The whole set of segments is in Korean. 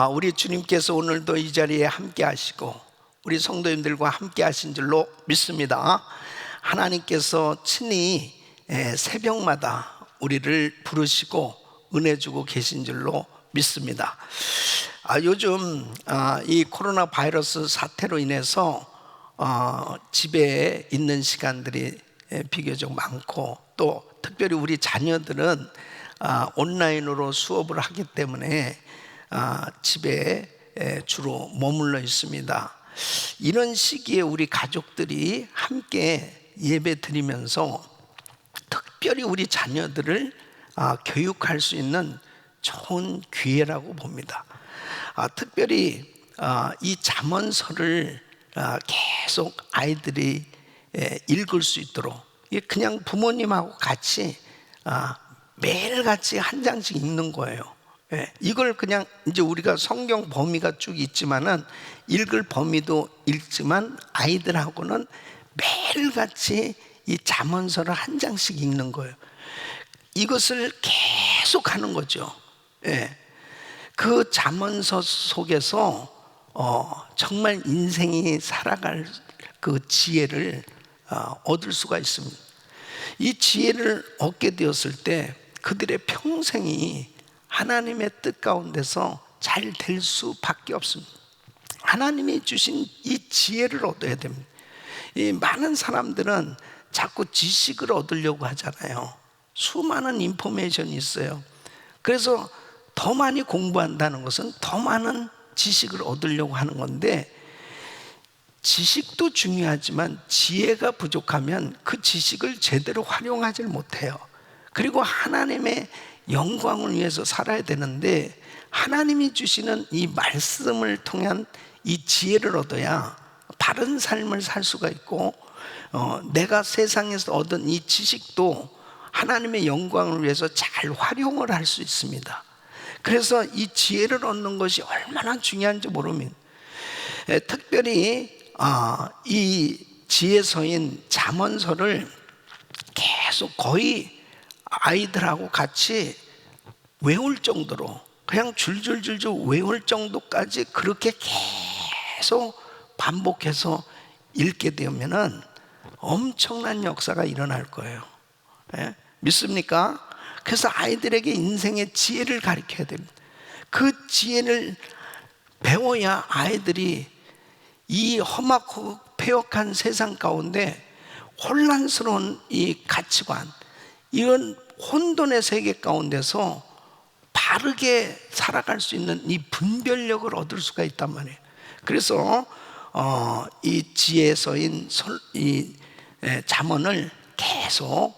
우리 주님께서 오늘도 이 자리에 함께 하시고 우리 성도님들과 함께 하신 줄로 믿습니다. 하나님께서 친히 새벽마다 우리를 부르시고 은혜 주고 계신 줄로 믿습니다. 요즘 이 코로나 바이러스 사태로 인해서 집에 있는 시간들이 비교적 많고, 또 특별히 우리 자녀들은 온라인으로 수업을 하기 때문에 집에 주로 머물러 있습니다. 이런 시기에 우리 가족들이 함께 예배 드리면서 특별히 우리 자녀들을 교육할 수 있는 좋은 기회라고 봅니다. 특별히 이 잠언서를 계속 아이들이 읽을 수 있도록, 그냥 부모님하고 같이 매일같이 한 장씩 읽는 거예요. 이걸 그냥 이제 우리가 성경 범위가 쭉 있지만은 읽을 범위도 읽지만 아이들하고는 매일같이 이 잠언서를 한 장씩 읽는 거예요. 이것을 계속 하는 거죠. 그 잠언서 속에서 정말 인생이 살아갈 그 지혜를 얻을 수가 있습니다. 이 지혜를 얻게 되었을 때 그들의 평생이 하나님의 뜻 가운데서 잘 될 수밖에 없습니다. 하나님이 주신 이 지혜를 얻어야 됩니다. 이 많은 사람들은 자꾸 지식을 얻으려고 하잖아요. 수많은 인포메이션이 있어요. 그래서 더 많이 공부한다는 것은 더 많은 지식을 얻으려고 하는 건데, 지식도 중요하지만 지혜가 부족하면 그 지식을 제대로 활용하지 못해요. 그리고 하나님의 영광을 위해서 살아야 되는데, 하나님이 주시는 이 말씀을 통한 이 지혜를 얻어야 바른 삶을 살 수가 있고, 내가 세상에서 얻은 이 지식도 하나님의 영광을 위해서 잘 활용을 할 수 있습니다. 그래서 이 지혜를 얻는 것이 얼마나 중요한지 모릅니다. 특별히 이 지혜서인 잠언서를 계속 거의 아이들하고 같이 외울 정도로, 그냥 줄줄줄줄 외울 정도까지 그렇게 계속 반복해서 읽게 되면은 엄청난 역사가 일어날 거예요. 믿습니까? 그래서 아이들에게 인생의 지혜를 가르쳐야 됩니다. 그 지혜를 배워야 아이들이 이 험하고 폐역한 세상 가운데 혼란스러운 이 가치관, 이런 혼돈의 세계 가운데서 바르게 살아갈 수 있는 이 분별력을 얻을 수가 있단 말이에요. 그래서 이 지혜서인 이 잠언을 계속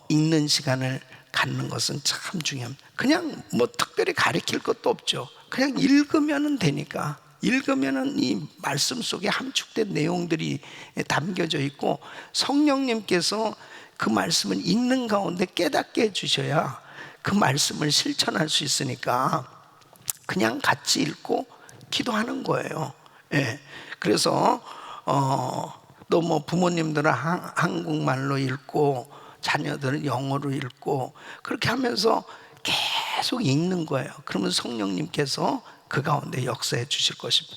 읽는 시간을 갖는 것은 참 중요합니다. 그냥 뭐 특별히 가르칠 것도 없죠. 그냥 읽으면 되니까. 읽으면 이 말씀 속에 함축된 내용들이 담겨져 있고, 성령님께서 그 말씀을 읽는 가운데 깨닫게 해주셔야 그 말씀을 실천할 수 있으니까 그냥 같이 읽고 기도하는 거예요. 그래서 또 뭐 부모님들은 한국말로 읽고 자녀들은 영어로 읽고, 그렇게 하면서 계속 읽는 거예요. 그러면 성령님께서 그 가운데 역사해 주실 것입니다.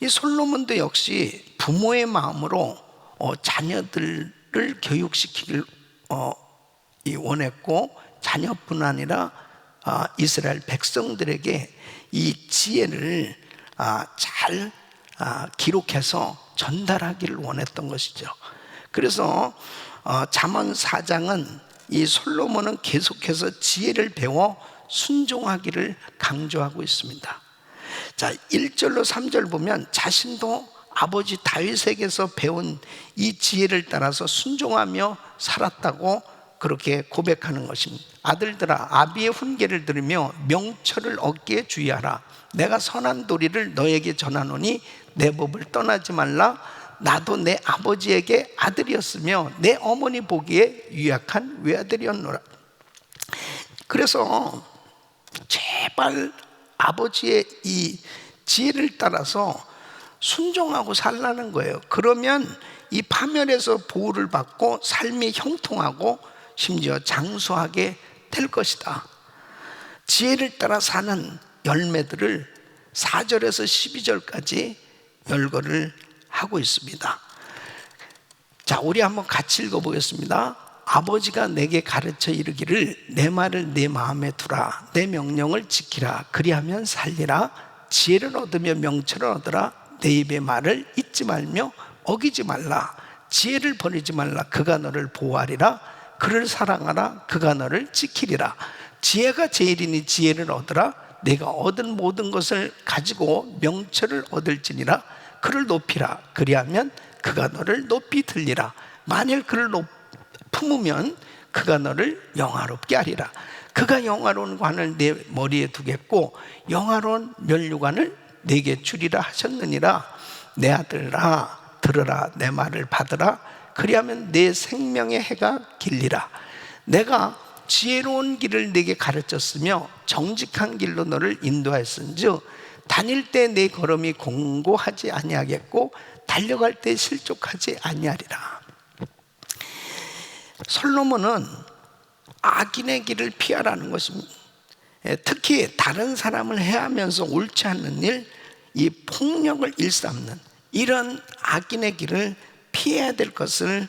이 솔로몬도 역시 부모의 마음으로 자녀들을 교육시키길 원했고, 자녀뿐 아니라 이스라엘 백성들에게 이 지혜를 잘 기록해서 전달하기를 원했던 것이죠. 그래서 잠언 4장은 이 솔로몬은 계속해서 지혜를 배워 순종하기를 강조하고 있습니다. 자, 1절로 3절 보면 자신도 아버지 다윗에게서 배운 이 지혜를 따라서 순종하며 살았다고 그렇게 고백하는 것입니다. 아들들아, 아비의 훈계를 들으며 명철을 얻기에 주의하라. 내가 선한 도리를 너에게 전하노니 내 법을 떠나지 말라. 나도 내 아버지에게 아들이었으며 내 어머니 보기에 유약한 외아들이었노라. 그래서 제발 아버지의 이 지혜를 따라서 순종하고 살라는 거예요. 그러면 이 파멸에서 보호를 받고 삶이 형통하고 심지어 장수하게 될 것이다. 지혜를 따라 사는 열매들을 4절에서 12절까지 열거를 하고 있습니다. 자, 우리 한번 같이 읽어보겠습니다. 아버지가 내게 가르쳐 이르기를 내 말을 내 마음에 두라. 내 명령을 지키라. 그리하면 살리라. 지혜를 얻으며 명철을 얻으라. 내 입의 말을 잊지 말며 어기지 말라. 지혜를 버리지 말라. 그가 너를 보호하리라. 그를 사랑하라. 그가 너를 지키리라. 지혜가 제일이니 지혜를 얻으라. 내가 얻은 모든 것을 가지고 명철을 얻을지니라. 그를 높이라. 그리하면 그가 너를 높이 들리라. 만일 그를 품으면 그가 너를 영화롭게 하리라. 그가 영화로운 관을 내 머리에 두겠고 영화로운 면류관을 내게 주리라 하셨느니라. 내 아들아 들으라. 내 말을 받으라. 그리하면 내 생명의 해가 길리라. 내가 지혜로운 길을 내게 가르쳤으며 정직한 길로 너를 인도하였은즉 다닐 때 내 걸음이 공고하지 아니하겠고 달려갈 때 실족하지 아니하리라. 솔로몬은 악인의 길을 피하라는 것입니다. 특히 다른 사람을 해하면서 옳지 않는 일, 이 폭력을 일삼는 이런 악인의 길을 피해야 될 것을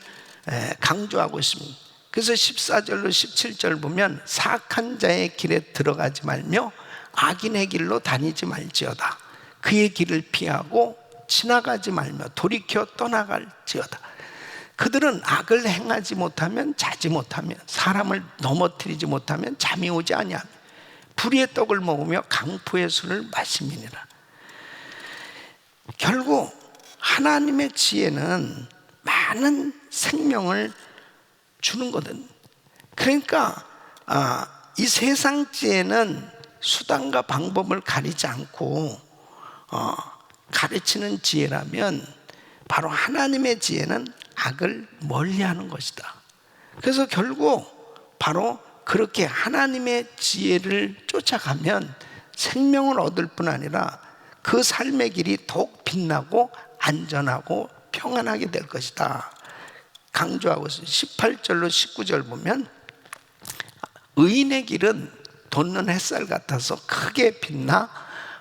강조하고 있습니다. 그래서 14절로 17절 보면 사악한 자의 길에 들어가지 말며 악인의 길로 다니지 말지어다. 그의 길을 피하고 지나가지 말며 돌이켜 떠나갈지어다. 그들은 악을 행하지 못하면 자지 못하면 사람을 넘어뜨리지 못하면 잠이 오지 아니하며 불의의 떡을 먹으며 강포의 술을 마심이니라. 결국 하나님의 지혜는 많은 생명을 주는 거든. 그러니까 이 세상 지혜는 수단과 방법을 가리지 않고 가르치는 지혜라면 바로 하나님의 지혜는 악을 멀리하는 것이다. 그래서 결국 바로 그렇게 하나님의 지혜를 쫓아가면 생명을 얻을 뿐 아니라 그 삶의 길이 더욱 빛나고 안전하고 평안하게 될 것이다 강조하고 있어요. 18절로 19절 보면 의인의 길은 돋는 햇살 같아서 크게 빛나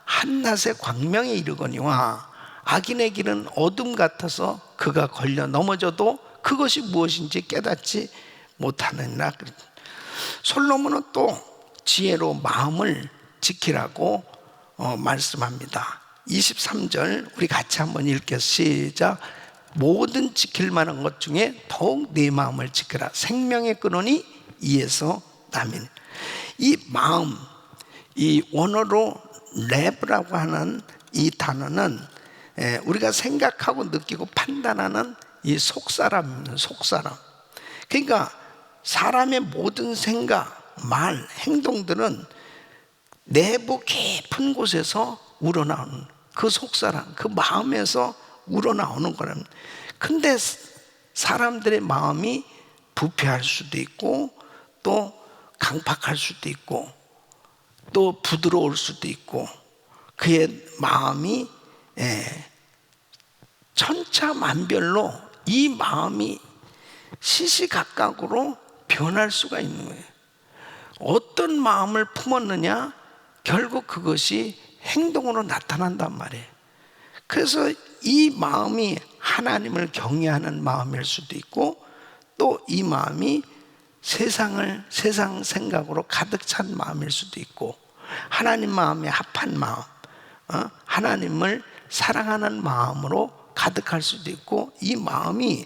한낮의 광명에 이르거니와 악인의 길은 어둠 같아서 그가 걸려 넘어져도 그것이 무엇인지 깨닫지 못하느니라. 솔로몬은 또 지혜로 마음을 지키라고 말씀합니다. 23절 우리 같이 한번 읽겠습니다. 시작. 모든 지킬 만한 것 중에 더욱 내 마음을 지키라. 생명의 근원이 이에서 남인. 이 마음, 이 원어로 랩이라고 하는 이 단어는 우리가 생각하고 느끼고 판단하는 이 속사람입니다. 속사람. 그러니까 사람의 모든 생각, 말, 행동들은 내부 깊은 곳에서 우러나오는 그 속사람, 그 마음에서 우러나오는 거랍니다. 근데 사람들의 마음이 부패할 수도 있고 또 강팍할 수도 있고 또 부드러울 수도 있고 그의 마음이 천차만별로 이 마음이 시시각각으로 변할 수가 있는 거예요. 어떤 마음을 품었느냐 결국 그것이 행동으로 나타난단 말이에요. 그래서 이 마음이 하나님을 경외하는 마음일 수도 있고 또 이 마음이 세상 생각으로 가득 찬 마음일 수도 있고 하나님 마음에 합한 마음, 하나님을 사랑하는 마음으로 가득할 수도 있고 이 마음이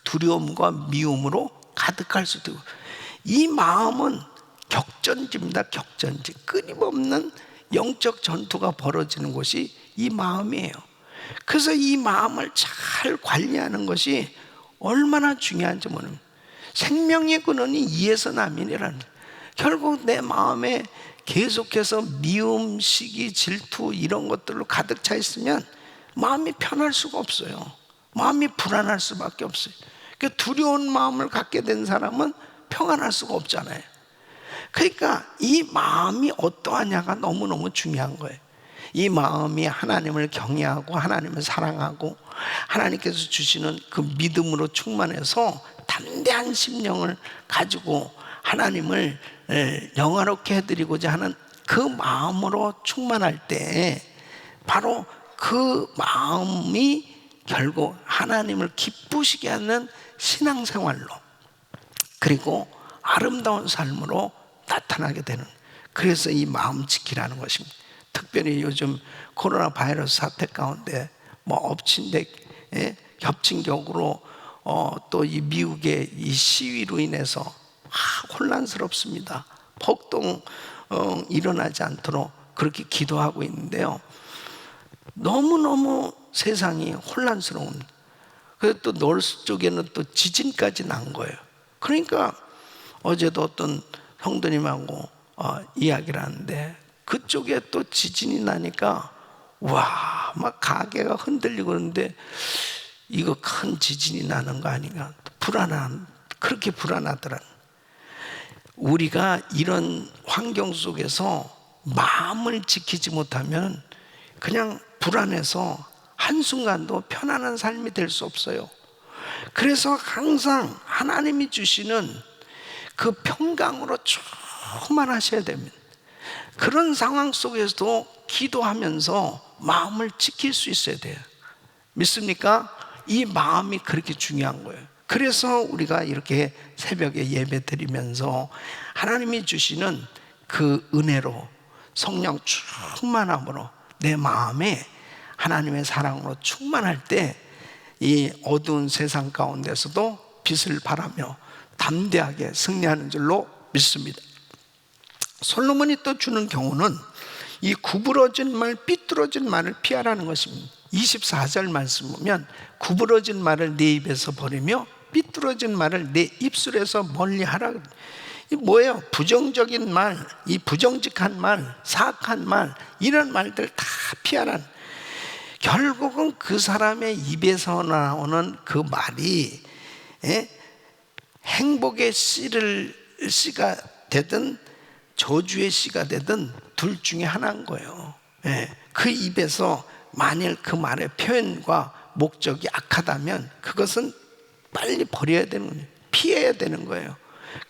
두려움과 미움으로 가득할 수도 있고 이 마음은 격전지입니다. 격전지. 끊임없는 영적 전투가 벌어지는 곳이 이 마음이에요. 그래서 이 마음을 잘 관리하는 것이 얼마나 중요한지 모릅니다. 생명의 근원이 이에서 남이니라는. 결국 내 마음에 계속해서 미움, 시기, 질투 이런 것들로 가득 차 있으면 마음이 편할 수가 없어요. 마음이 불안할 수밖에 없어요. 그러니까 두려운 마음을 갖게 된 사람은 평안할 수가 없잖아요. 그러니까 이 마음이 어떠하냐가 너무너무 중요한 거예요. 이 마음이 하나님을 경외하고 하나님을 사랑하고 하나님께서 주시는 그 믿음으로 충만해서 담대한 심령을 가지고 하나님을 영화롭게 해드리고자 하는 그 마음으로 충만할 때 바로 그 마음이 결국 하나님을 기쁘시게 하는 신앙생활로, 그리고 아름다운 삶으로 나타나게 되는, 그래서 이 마음 지키라는 것입니다. 특별히 요즘 코로나 바이러스 사태 가운데 엎친 데 겹친 격으로 또 이 미국의 이 시위로 인해서 혼란스럽습니다. 폭동 일어나지 않도록 그렇게 기도하고 있는데요, 너무너무 세상이 혼란스러운, 그래서 또 노스 쪽에는 또 지진까지 난 거예요. 그러니까 어제도 어떤 형도님하고 이야기를 하는데, 그쪽에 또 지진이 나니까 와, 막 가게가 흔들리고 그러는데, 이거 큰 지진이 나는 거 아닌가, 그렇게 불안하더라고요. 우리가 이런 환경 속에서 마음을 지키지 못하면 그냥 불안해서 한순간도 편안한 삶이 될 수 없어요. 그래서 항상 하나님이 주시는 그 평강으로 충만하셔야 됩니다. 그런 상황 속에서도 기도하면서 마음을 지킬 수 있어야 돼요. 믿습니까? 이 마음이 그렇게 중요한 거예요. 그래서 우리가 이렇게 새벽에 예배 드리면서 하나님이 주시는 그 은혜로, 성령 충만함으로 내 마음에 하나님의 사랑으로 충만할 때 이 어두운 세상 가운데서도 빛을 발하며 담대하게 승리하는 줄로 믿습니다. 솔로몬이 또 주는 경우는 이 구부러진 말, 삐뚤어진 말을 피하라는 것입니다. 24절 말씀 보면 구부러진 말을 내 입에서 버리며 삐뚤어진 말을 내 입술에서 멀리하라. 이 뭐예요? 부정적인 말, 이 부정직한 말, 사악한 말, 이런 말들 다 피하라는, 결국은 그 사람의 입에서 나오는 그 말이 행복의 씨가 되든 저주의 씨가 되든 둘 중에 하나인 거예요. 그 입에서 만일 그 말의 표현과 목적이 악하다면 그것은 빨리 버려야 되는 거예요. 피해야 되는 거예요.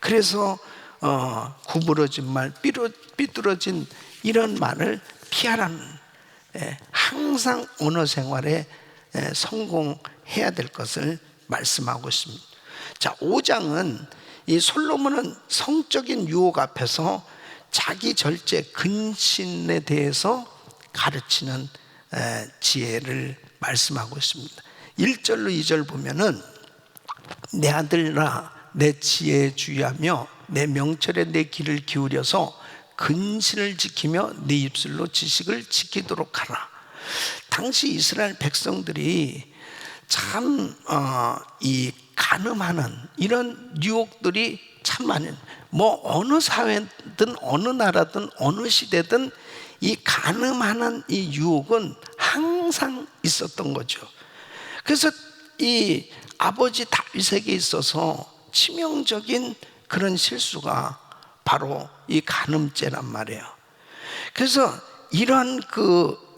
그래서 구부러진 말, 삐뚤어진 이런 말을 피하라는, 항상 언어 생활에 성공해야 될 것을 말씀하고 있습니다. 자, 5장은 이 솔로몬은 성적인 유혹 앞에서 자기 절제, 근신에 대해서 가르치는 지혜를 말씀하고 있습니다. 1절로 2절 보면은 내 아들아 내 지혜에 주의하며 내 명철에 내 귀를 기울여서 근신을 지키며 네 입술로 지식을 지키도록 하라. 당시 이스라엘 백성들이 참 이 간음하는 이런 유혹들이 참 많이, 어느 사회든 어느 나라든 어느 시대든 이 간음하는 이 유혹은 항상 있었던 거죠. 그래서 이 아버지 다윗에게 있어서 치명적인 그런 실수가 바로 이 간음죄란 말이에요. 그래서 이런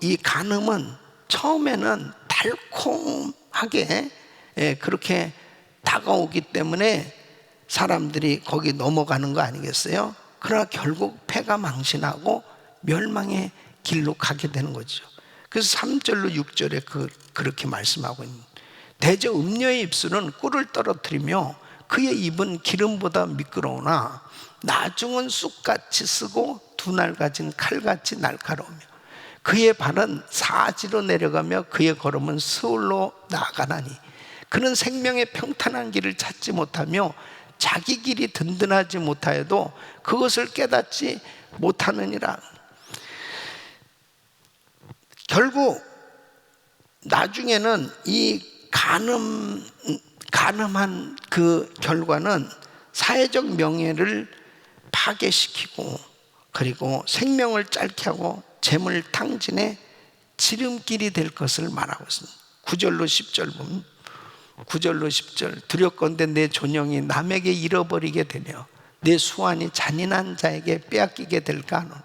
이 간음은 처음에는 달콤하게 그렇게 다가오기 때문에 사람들이 거기 넘어가는 거 아니겠어요? 그러나 결국 패가 망신하고 멸망의 길로 가게 되는 거죠. 그래서 3절로 6절에 그렇게 말씀하고 있는, 대저 음녀의 입술은 꿀을 떨어뜨리며 그의 입은 기름보다 미끄러우나 나중은 쑥같이 쓰고 두 날 가진 칼같이 날카로우며 그의 발은 사지로 내려가며 그의 걸음은 스올로 나아가나니 그는 생명의 평탄한 길을 찾지 못하며 자기 길이 든든하지 못하여도 그것을 깨닫지 못하느니라. 결국 나중에는 이 간음한 그 결과는 사회적 명예를 파괴시키고 그리고 생명을 짧게 하고 재물 탕진의 지름길이 될 것을 말하고 있습니다. 9절로 10절 보면 9절로 10절 두렵건대 내 존영이 남에게 잃어버리게 되며 내 수완이 잔인한 자에게 빼앗기게 될까 하노라.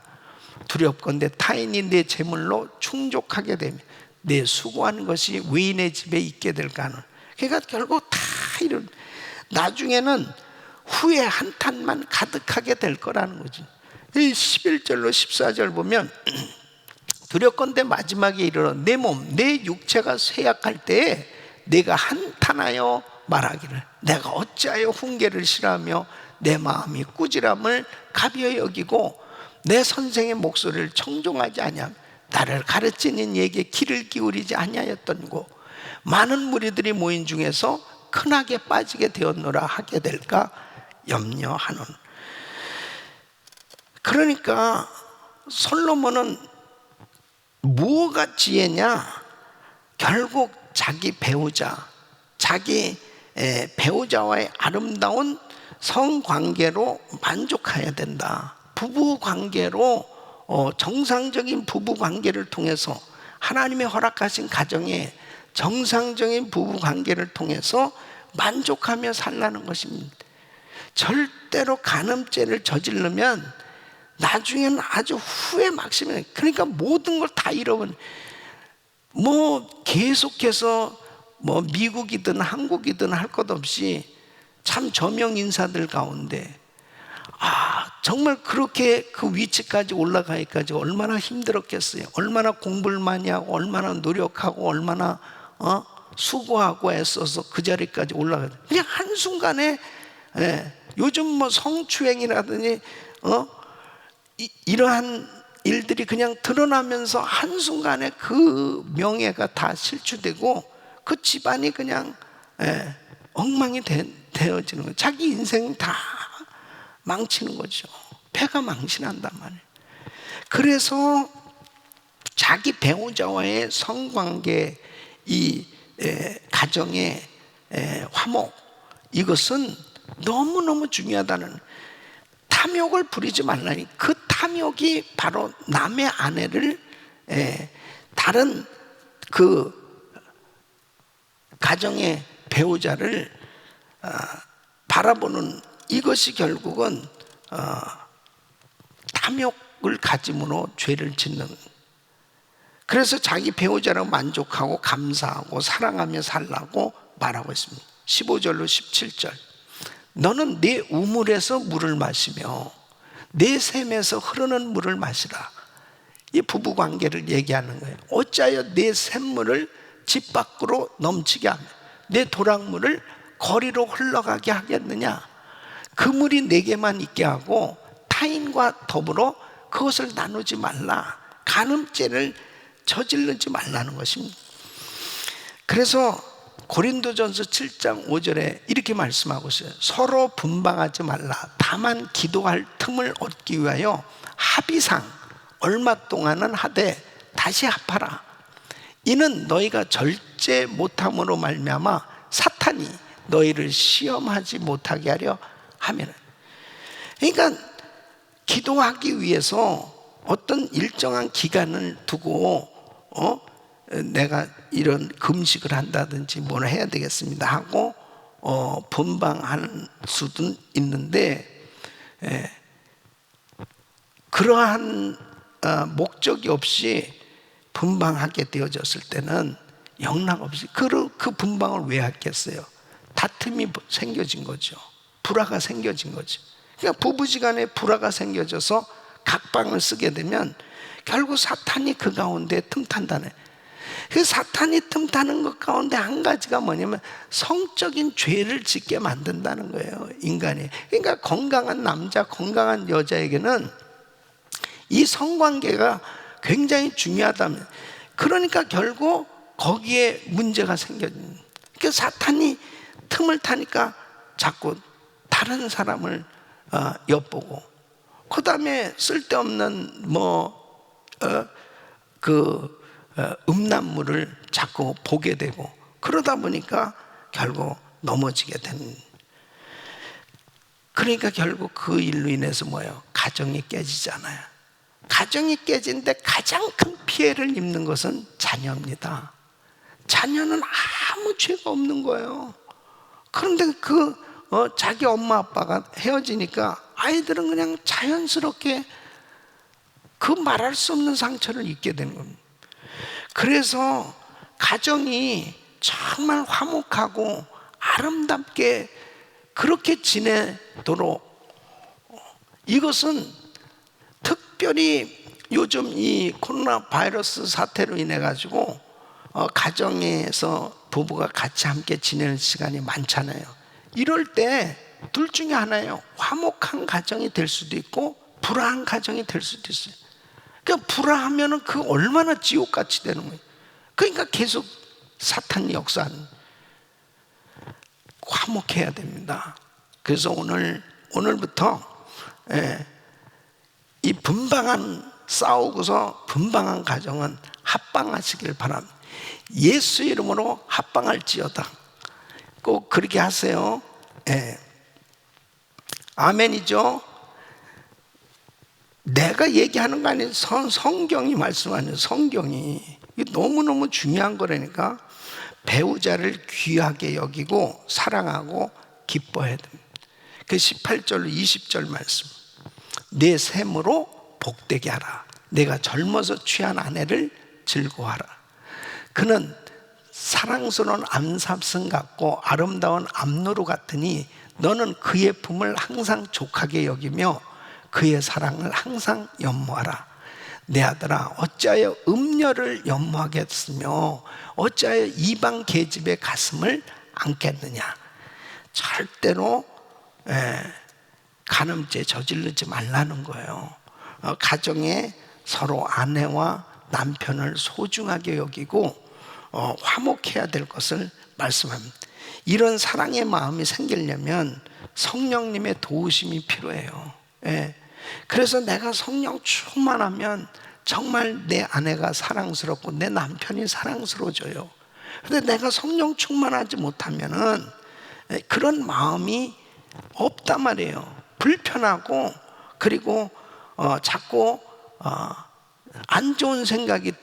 두렵건대 타인이 내 재물로 충족하게 되며 내 수고한 것이 외인의 집에 있게 될까 하노라. 그러니까 결국 다 이런, 나중에는 후회 한탄만 가득하게 될 거라는 거지. 이 11절로 14절 보면 두렵건대 마지막에 이르러 내 몸, 내 육체가 쇠약할 때에 내가 한탄하여 말하기를 내가 어찌하여 훈계를 싫어하며 내 마음이 꾸지람을 가벼이 여기고 내 선생의 목소리를 청종하지 아니하며 나를 가르치는 이에게 귀를 기울이지 아니하였던고 많은 무리들이 모인 중에서 큰하게 빠지게 되었노라 하게 될까 염려하는. 그러니까 솔로몬은 무엇가 지혜냐? 결국 자기 배우자, 자기 배우자와의 아름다운 성관계로 만족해야 된다. 부부관계로 정상적인 부부관계를 통해서 하나님의 허락하신 가정에 정상적인 부부관계를 통해서 만족하며 살라는 것입니다. 절대로 간음죄를 저지르면 나중에는 아주 후회 막심해. 그러니까 모든 걸 다 잃어버려. 계속해서 미국이든 한국이든 할 것 없이 참 저명 인사들 가운데 정말 그렇게 그 위치까지 올라가기까지 얼마나 힘들었겠어요. 얼마나 공부를 많이 하고 얼마나 노력하고 얼마나 수고하고 애써서 그 자리까지 올라가요. 그냥 한순간에 요즘 성추행이라든지 이러한 일들이 그냥 드러나면서 한순간에 그 명예가 다 실추되고 그 집안이 그냥 엉망이 되어지는 거예요. 자기 인생 다 망치는 거죠. 배가 망신한단 말이에요. 그래서 자기 배우자와의 성관계, 이 가정의 화목, 이것은 너무너무 중요하다는. 탐욕을 부리지 말라니. 그 탐욕이 바로 남의 아내를 다른 그 가정의 배우자를 바라보는, 이것이 결국은 탐욕을 가짐으로 죄를 짓는. 그래서 자기 배우자로 만족하고 감사하고 사랑하며 살라고 말하고 있습니다. 15절로 17절. 너는 내 우물에서 물을 마시며 내 샘에서 흐르는 물을 마시라. 이 부부관계를 얘기하는 거예요. 어찌하여 내 샘물을 집 밖으로 넘치게 하며 내 도랑물을 거리로 흘러가게 하겠느냐. 그 물이 내게만 있게 하고 타인과 더불어 그것을 나누지 말라. 간음죄를 저지르지 말라는 것입니다. 그래서 고린도전서 7장 5절에 이렇게 말씀하고 있어요. 서로 분방하지 말라. 다만 기도할 틈을 얻기 위하여 합의상 얼마 동안은 하되 다시 합하라. 이는 너희가 절제 못함으로 말미암아 사탄이 너희를 시험하지 못하게 하려 하면. 그러니까 기도하기 위해서 어떤 일정한 기간을 두고 내가 이런 금식을 한다든지 뭘 해야 되겠습니다 하고 분방하는 수도 있는데, 그러한 목적이 없이 분방하게 되어졌을 때는 영락없이 그 분방을 왜 하겠어요? 다툼이 생겨진 거죠. 불화가 생겨진 거죠. 그러니까 부부지간에 불화가 생겨져서 각방을 쓰게 되면 결국 사탄이 그 가운데 틈탄다네. 그 사탄이 틈타는 것 가운데 한 가지가 뭐냐면 성적인 죄를 짓게 만든다는 거예요, 인간이. 그러니까 건강한 남자, 건강한 여자에게는 이 성관계가 굉장히 중요하다면, 그러니까 결국 거기에 문제가 생겨지는. 그러니까 사탄이 틈을 타니까 자꾸 다른 사람을 엿보고, 그 다음에 쓸데없는 음란물을 자꾸 보게 되고, 그러다 보니까 결국 넘어지게 되는. 그러니까 결국 그 일로 인해서 뭐예요? 가정이 깨지잖아요. 가정이 깨지는데 가장 큰 피해를 입는 것은 자녀입니다. 자녀는 아무 죄가 없는 거예요. 그런데 자기 엄마 아빠가 헤어지니까 아이들은 그냥 자연스럽게 그 말할 수 없는 상처를 입게 되는 겁니다. 그래서 가정이 정말 화목하고 아름답게 그렇게 지내도록, 이것은 특별히 요즘 이 코로나 바이러스 사태로 인해 가지고 가정에서 부부가 같이 함께 지내는 시간이 많잖아요. 이럴 때 둘 중에 하나예요. 화목한 가정이 될 수도 있고 불화한 가정이 될 수도 있어요. 그러니까 불화하면은 그 얼마나 지옥같이 되는 거예요. 그러니까 계속 사탄이 역사하는. 화목해야 됩니다. 그래서 오늘부터 이 싸우고서 분방한 가정은 합방하시길 바랍니다. 예수 이름으로 합방할지어다. 꼭 그렇게 하세요. 아멘이죠. 내가 얘기하는 거 아니에요. 성경이 말씀하는, 성경이 너무너무 중요한 거라니까. 배우자를 귀하게 여기고 사랑하고 기뻐해야 됩니다. 그 18절로 20절 말씀. 내 샘으로 복되게 하라. 내가 젊어서 취한 아내를 즐거워하라. 그는 사랑스러운 암삽승 같고 아름다운 암노루 같으니 너는 그의 품을 항상 족하게 여기며 그의 사랑을 항상 연모하라. 내 아들아, 어찌하여 음녀를 연모하겠으며 어찌하여 이방 계집의 가슴을 안겠느냐. 절대로 간음죄 저지르지 말라는 거예요. 가정에 서로 아내와 남편을 소중하게 여기고 화목해야 될 것을 말씀합니다. 이런 사랑의 마음이 생기려면 성령님의 도우심이 필요해요. 그래서 내가 성령 충만하면 정말 내 아내가 사랑스럽고 내 남편이 사랑스러워져요. 그런데 내가 성령 충만하지 못하면은 그런 마음이 없단 말이에요. 불편하고, 그리고 자꾸 안 좋은 생각이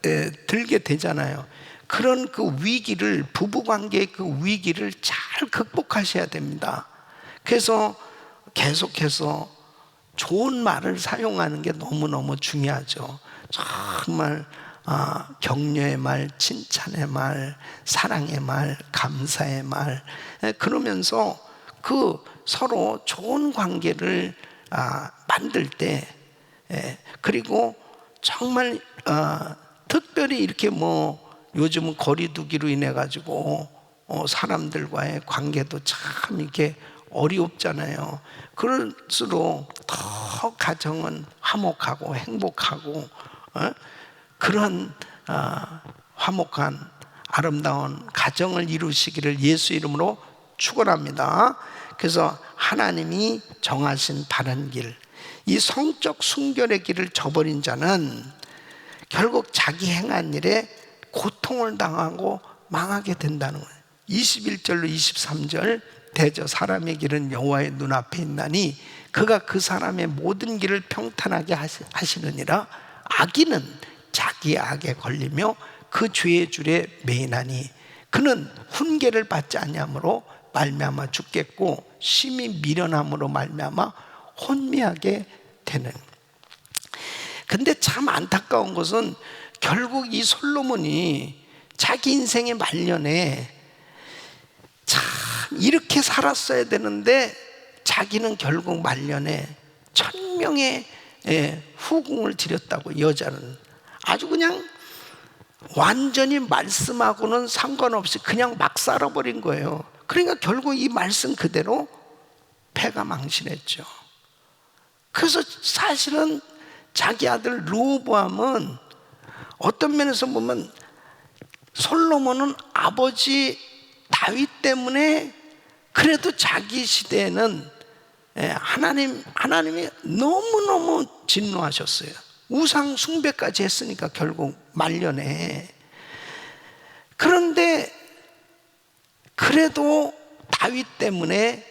들게 되잖아요. 그런 그 위기를, 부부관계의 그 위기를 잘 극복하셔야 됩니다. 그래서 계속해서 좋은 말을 사용하는 게 너무너무 중요하죠. 정말 격려의 말, 칭찬의 말, 사랑의 말, 감사의 말, 그러면서 그 서로 좋은 관계를 만들 때, 그리고 정말 특별히 이렇게 요즘은 거리두기로 인해 가지고 사람들과의 관계도 참 이렇게 어렵잖아요. 그럴수록 더 가정은 화목하고 행복하고 그런 화목한 아름다운 가정을 이루시기를 예수 이름으로 축원합니다. 그래서 하나님이 정하신 바른 길, 이 성적 순결의 길을 저버린 자는 결국 자기 행한 일에 고통을 당하고 망하게 된다는 거예요. 21절로 23절. 대저 사람의 길은 여호와의 눈앞에 있나니 그가 그 사람의 모든 길을 평탄하게 하시느니라. 악인은 자기의 악에 걸리며 그 죄의 줄에 매이나니 그는 훈계를 받지 아니함으로 말미암아 죽겠고 심히 미련함으로 말미암아 혼미하게 되는. 근데 참 안타까운 것은 결국 이 솔로몬이 자기 인생의 말년에 참 이렇게 살았어야 되는데 자기는 결국 말년에 1000명의 후궁을 드렸다고. 여자는 아주 그냥 완전히 말씀하고는 상관없이 그냥 막 살아버린 거예요. 그러니까 결국 이 말씀 그대로 패가 망신했죠. 그래서 사실은 자기 아들 르호보암은 어떤 면에서 보면 솔로몬은 아버지 다윗 때문에 그래도 자기 시대에는 하나님이 너무너무 진노하셨어요. 우상 숭배까지 했으니까 결국 말년에. 그런데 그래도 다윗 때문에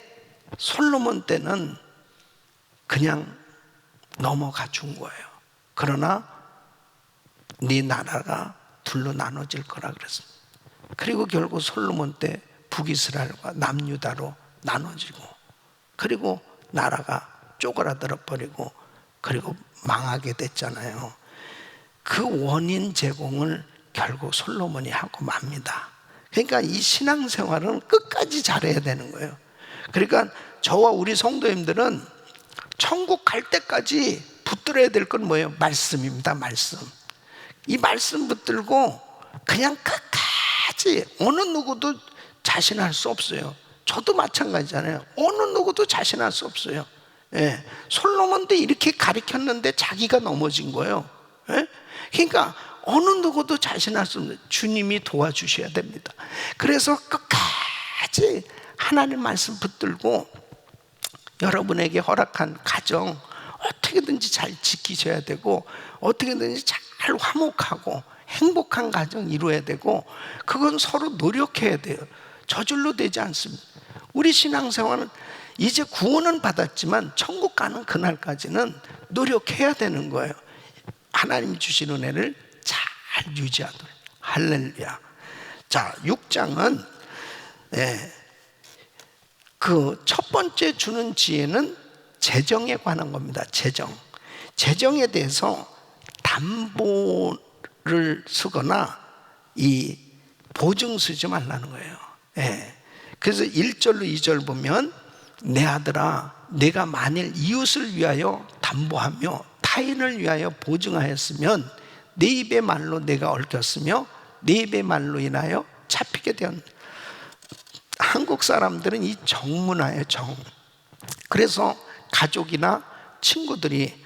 솔로몬 때는 그냥 넘어가 준 거예요. 그러나 네 나라가 둘로 나눠질 거라 그랬습니다. 그리고 결국 솔로몬 때 북이스라엘과 남유다로 나눠지고, 그리고 나라가 쪼그라들어 버리고, 그리고 망하게 됐잖아요. 그 원인 제공을 결국 솔로몬이 하고 맙니다. 그러니까 이 신앙생활은 끝까지 잘해야 되는 거예요. 그러니까 저와 우리 성도님들은 천국 갈 때까지 붙들어야 될 건 뭐예요? 말씀입니다. 말씀. 이 말씀 붙들고 그냥 끝까지 어느 누구도 자신할 수 없어요. 저도 마찬가지잖아요. 어느 누구도 자신할 수 없어요. 예. 솔로몬도 이렇게 가르쳤는데 자기가 넘어진 거예요. 예? 그러니까 어느 누구도 자신할 수 없는, 주님이 도와주셔야 됩니다. 그래서 끝까지 하나님 말씀 붙들고 여러분에게 허락한 가정 어떻게든지 잘 지키셔야 되고, 어떻게든지 잘 화목하고 행복한 가정 이루어야 되고, 그건 서로 노력해야 돼요. 저절로 되지 않습니다. 우리 신앙생활은 이제 구원은 받았지만 천국 가는 그날까지는 노력해야 되는 거예요. 하나님 주신 은혜를 잘 유지하도록. 할렐루야. 자, 6장은 그 첫 번째 주는 지혜는 재정에 관한 겁니다. 재정에 대해서 담보를 쓰거나 이 보증 쓰지 말라는 거예요. 그래서 1절로 2절 보면, 내 아들아, 내가 만일 이웃을 위하여 담보하며 타인을 위하여 보증하였으면 내 입의 말로 내가 얽혔으며 내 입의 말로 인하여 잡히게 되었다. 한국 사람들은 이 정문화예요, 정. 그래서 가족이나 친구들이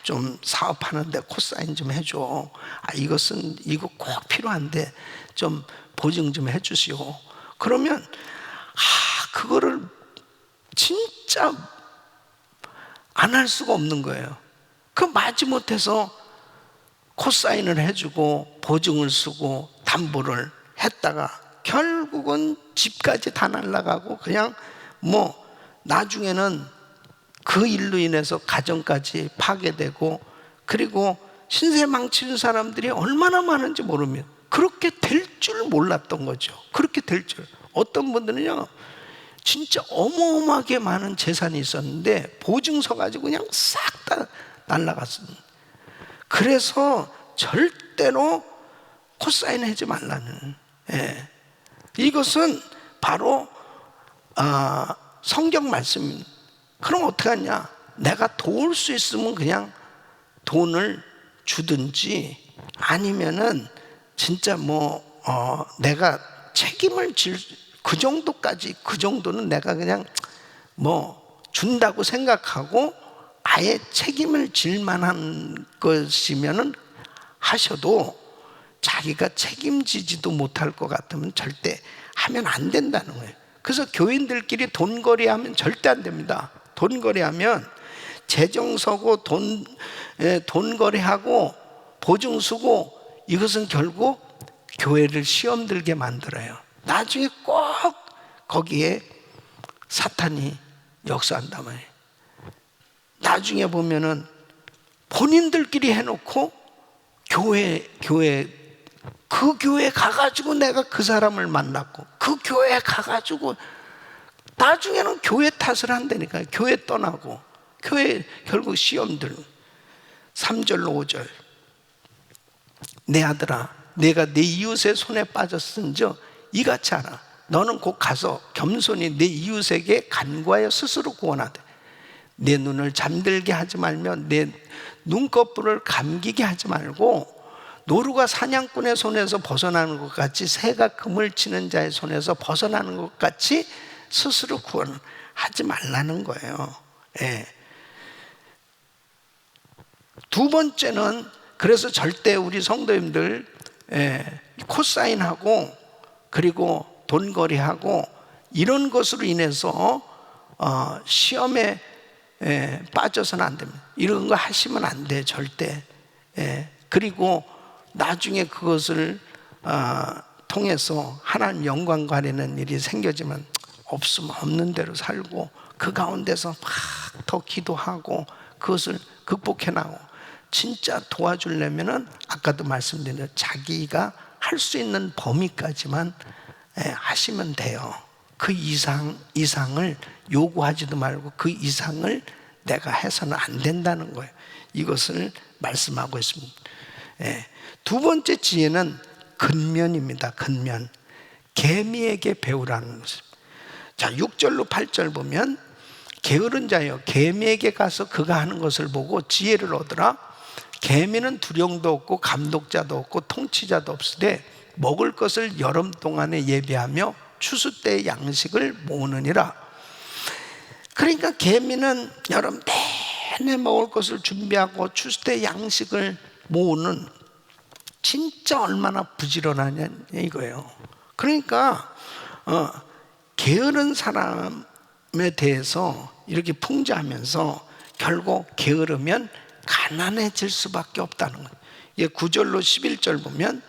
좀 사업하는데 코사인 좀 해줘. 이거 꼭 필요한데 좀 보증 좀 해주시오. 그러면 그거를 진짜 안 할 수가 없는 거예요. 그 마지못해서 코사인을 해주고 보증을 쓰고 담보를 했다가 결국은 집까지 다 날아가고, 그냥 나중에는 그 일로 인해서 가정까지 파괴되고, 그리고 신세 망치는 사람들이 얼마나 많은지 모르면 그렇게 될 줄 몰랐던 거죠. 그렇게 될 줄. 어떤 분들은요, 진짜 어마어마하게 많은 재산이 있었는데 보증서 가지고 그냥 싹 다 날아갔습니다. 그래서 절대로 코사인 하지 말라는, 이것은 바로 성경 말씀입니다. 그럼 어떻게 하냐? 내가 도울 수 있으면 그냥 돈을 주든지, 아니면은 진짜 내가 책임을 질 그 정도까지, 그 정도는 내가 그냥 준다고 생각하고 아예 책임을 질 만한 것이면은 하셔도, 자기가 책임지지도 못할 것 같으면 절대 하면 안 된다는 거예요. 그래서 교인들끼리 돈거래 하면 절대 안 됩니다. 돈거래 하면 재정 서고 돈거래하고 보증 쓰고, 이것은 결국 교회를 시험 들게 만들어요. 나중에 꼭 거기에 사탄이 역사한단 말이에요. 나중에 보면은 본인들끼리 해놓고 그 교회 가가지고 내가 그 사람을 만났고, 그 교회 가가지고 나중에는 교회 탓을 한다니까요. 교회 떠나고, 교회 결국 시험 들고. 3절로 5절, 내 아들아, 내가 내 이웃의 손에 빠졌은즉 이같이 하라. 너는 곧 가서 겸손히 내 이웃에게 간구하여 스스로 구원하되, 내 눈을 잠들게 하지 말며 내 눈꺼풀을 감기게 하지 말고, 노루가 사냥꾼의 손에서 벗어나는 것 같이, 새가 그물 치는 자의 손에서 벗어나는 것 같이 스스로 구원하지 말라는 거예요. 두 번째는, 그래서 절대 우리 성도님들 코사인하고 그리고 돈거래하고 이런 것으로 인해서 시험에 빠져서는 안 됩니다. 이런 거 하시면 안 돼, 절대. 그리고 나중에 그것을 통해서 하나님 영광 가리는 일이 생겨지면 없으면 없는 대로 살고, 그 가운데서 막 더 기도하고 그것을 극복해 나가고, 진짜 도와주려면은 아까도 말씀드린 대로 자기가 할 수 있는 범위까지만 하시면 돼요. 그 이상을 요구하지도 말고 그 이상을 내가 해서는 안 된다는 거예요. 이것을 말씀하고 있습니다. 두 번째 지혜는 근면입니다. 근면. 개미에게 배우라는 것입니다. 자, 6절로 8절 보면, 게으른 자여 개미에게 가서 그가 하는 것을 보고 지혜를 얻으라. 개미는 두령도 없고 감독자도 없고 통치자도 없으되 먹을 것을 여름 동안에 예비하며 추수 때의 양식을 모으느니라. 그러니까 개미는 여름 내내 먹을 것을 준비하고 추수 때 양식을 모으는, 진짜 얼마나 부지런하냐 이거예요. 그러니까 게으른 사람에 대해서 이렇게 풍자하면서 결국 게으르면 가난해질 수밖에 없다는 거예요. 9절로 11절 보면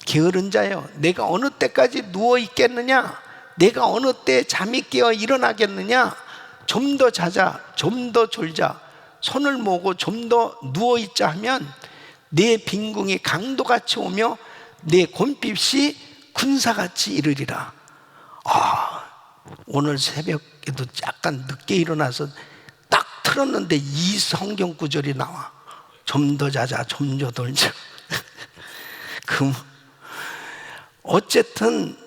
게으른 자여 내가 어느 때까지 누워 있겠느냐, 내가 어느 때 잠이 깨어 일어나겠느냐. 좀 더 자자, 좀 더 졸자, 손을 모으고 좀 더 누워 있자 하면 내 빈궁이 강도같이 오며 내 곤핍이 군사같이 이르리라. 오늘 새벽에도 약간 늦게 일어나서 딱 틀었는데 이 성경 구절이 나와. 좀 더 자자, 좀 더 졸자. 어쨌든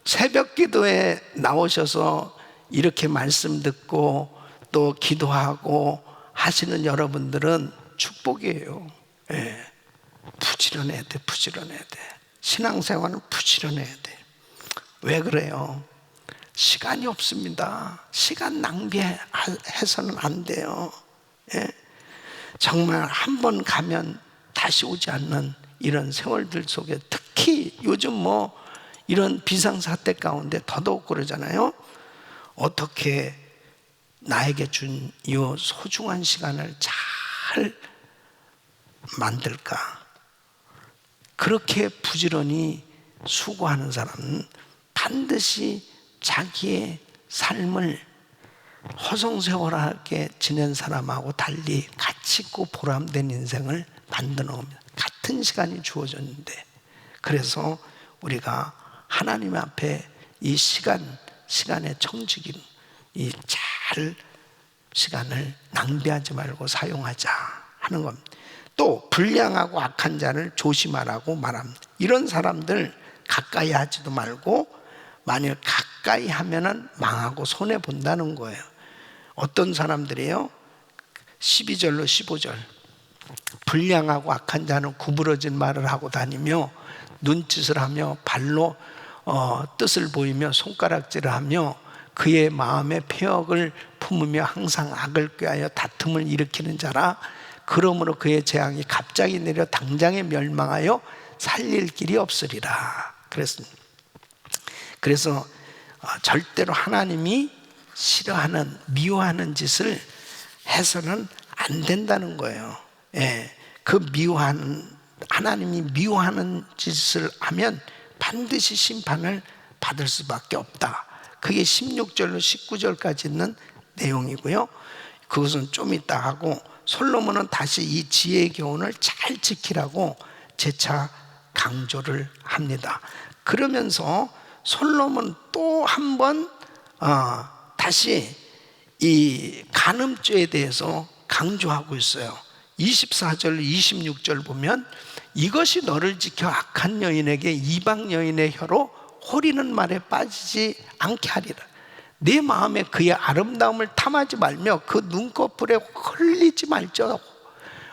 새벽 기도에 나오셔서 이렇게 말씀 듣고 또 기도하고 하시는 여러분들은 축복이에요. 예. 부지런해야 돼, 부지런해야 돼. 신앙생활은 부지런해야 돼. 왜 그래요? 시간이 없습니다. 시간 낭비해서는 안 돼요. 예? 정말 한 번 가면 다시 오지 않는 이런 세월들 속에, 특히 요즘 이런 비상사태 가운데 더더욱 그러잖아요. 어떻게 나에게 준 이 소중한 시간을 잘 만들까? 그렇게 부지런히 수고하는 사람은 반드시 자기의 삶을 허송세월하게 지낸 사람하고 달리 가치 있고 보람된 인생을 만들어 옵니다. 같은 시간이 주어졌는데, 그래서 우리가 하나님 앞에 이 시간의 청지기, 이 잘 시간을 낭비하지 말고 사용하자 하는 겁니다. 또 불량하고 악한 자를 조심하라고 말합니다. 이런 사람들 가까이 하지도 말고, 만일 가까이 하면은 망하고 손해 본다는 거예요. 어떤 사람들이에요? 12절로 15절. 불량하고 악한 자는 구부러진 말을 하고 다니며 눈짓을 하며 발로 뜻을 보이며 손가락질을 하며 그의 마음에 폐역을 품으며 항상 악을 꾀하여 다툼을 일으키는 자라. 그러므로 그의 재앙이 갑자기 내려 당장에 멸망하여 살릴 길이 없으리라. 그래서 절대로 하나님이 싫어하는, 미워하는 짓을 해서는 안 된다는 거예요. 예, 하나님이 미워하는 짓을 하면 반드시 심판을 받을 수밖에 없다. 그게 16절로 19절까지 있는 내용이고요. 그것은 좀 이따 하고, 솔로몬은 다시 이 지혜의 교훈을 잘 지키라고 재차 강조를 합니다. 그러면서 솔로몬 또 한 번 다시 이 간음죄에 대해서 강조하고 있어요. 24절, 26절 보면 이것이 너를 지켜 악한 여인에게 이방 여인의 혀로 호리는 말에 빠지지 않게 하리라. 네 마음에 그의 아름다움을 탐하지 말며 그 눈꺼풀에 흘리지 말지어다.